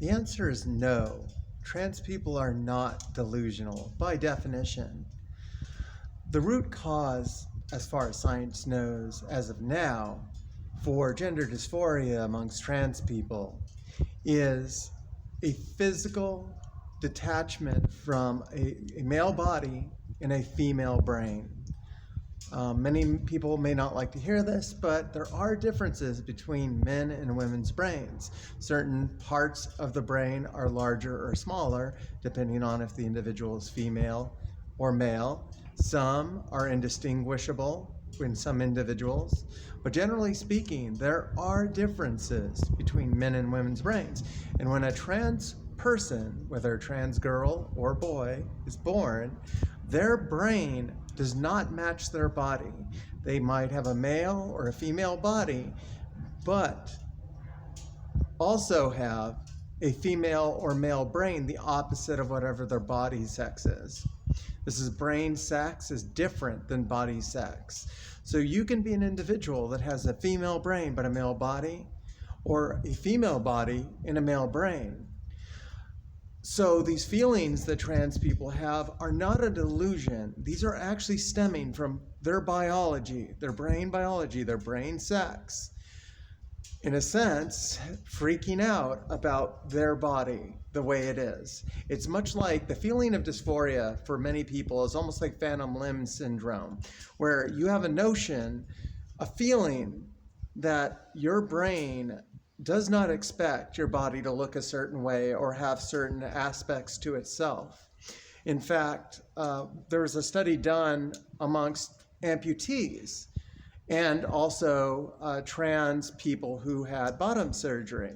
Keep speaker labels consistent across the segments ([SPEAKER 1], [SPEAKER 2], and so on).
[SPEAKER 1] The answer is no. Trans people are not delusional by definition. The root cause, as far as science knows, as of now, for gender dysphoria amongst trans people is a physical detachment from a male body and a female brain. Many people may not like to hear this, but there are differences between men and women's brains. Certain parts of the brain are larger or smaller, depending on if the individual is female or male. Some are indistinguishable in some individuals, but generally speaking, there are differences between men and women's brains. And when a trans person, whether a trans girl or boy, is born, their brain does not match their body. They might have a male or a female body, but also have a female or male brain, the opposite of whatever their body sex is. This is brain sex is different than body sex. So you can be an individual that has a female brain but a male body, or a female body and a male brain. So these feelings that trans people have are not a delusion. These are actually stemming from their biology, their brain sex. In a sense, freaking out about their body the way it is. It's much like the feeling of dysphoria for many people is almost like phantom limb syndrome, where you have a notion, a feeling that your brain does not expect your body to look a certain way or have certain aspects to itself. In fact, there was a study done amongst amputees and also trans people who had bottom surgery.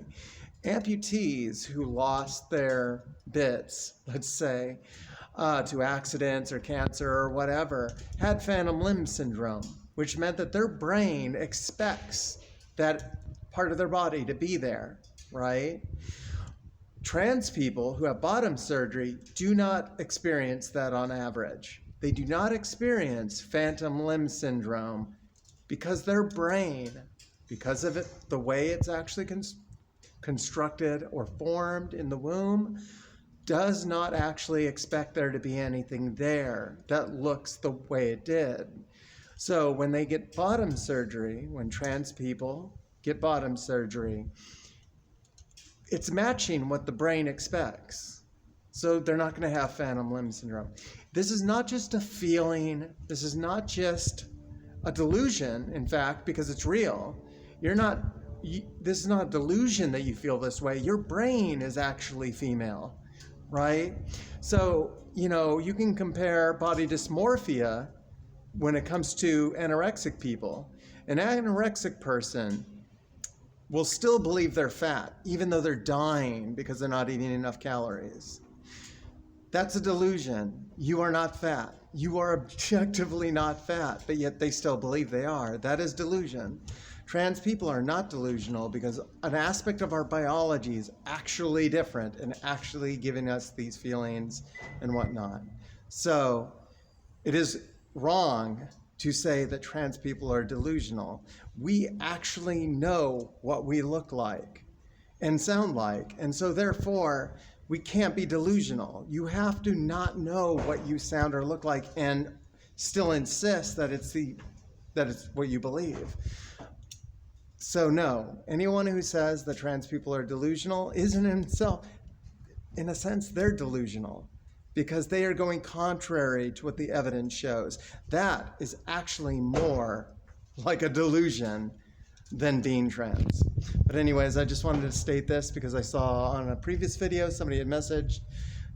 [SPEAKER 1] Amputees who lost their bits, let's say, to accidents or cancer or whatever, had phantom limb syndrome, which meant that their brain expects that part of their body to be there, right? Trans people who have bottom surgery do not experience that on average. They do not experience phantom limb syndrome because their brain, because of it, the way it's actually constructed or formed in the womb, does not actually expect there to be anything there that looks the way it did. So when they get bottom surgery, when trans people get bottom surgery, it's matching what the brain expects. So they're not going to have phantom limb syndrome. This is not just a feeling. This is not just a delusion, in fact, because it's real. This is not a delusion that you feel this way. Your brain is actually female, right? So, you can compare body dysmorphia when it comes to anorexic people. An anorexic person will still believe they're fat, even though they're dying because they're not eating enough calories. That's a delusion. You are not fat. You are objectively not fat, but yet they still believe they are. That is delusion. Trans people are not delusional because an aspect of our biology is actually different and actually giving us these feelings and whatnot. So it is wrong to say that trans people are delusional. We actually know what we look like and sound like, and so therefore we can't be delusional. You have to not know what you sound or look like and still insist that it's what you believe. So no, anyone who says that trans people are delusional is in himself, in a sense, they're delusional, because they are going contrary to what the evidence shows. That is actually more like a delusion than being trans. But anyways, I just wanted to state this because I saw on a previous video somebody had messaged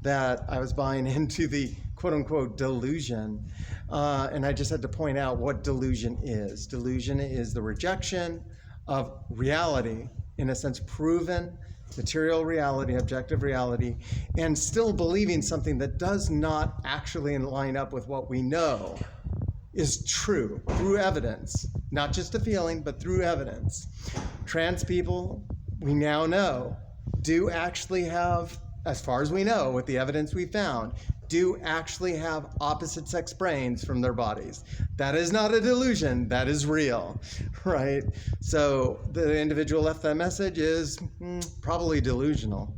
[SPEAKER 1] that I was buying into the quote-unquote delusion, and I just had to point out what delusion is. Delusion is the rejection of reality, in a sense proven material reality, objective reality, and still believing something that does not actually line up with what we know is true through evidence, not just a feeling, but through evidence. Trans people, we now know, do actually have, as far as we know with the evidence we found, do actually have opposite sex brains from their bodies. That is not a delusion, that is real, right? So the individual left that message is probably delusional.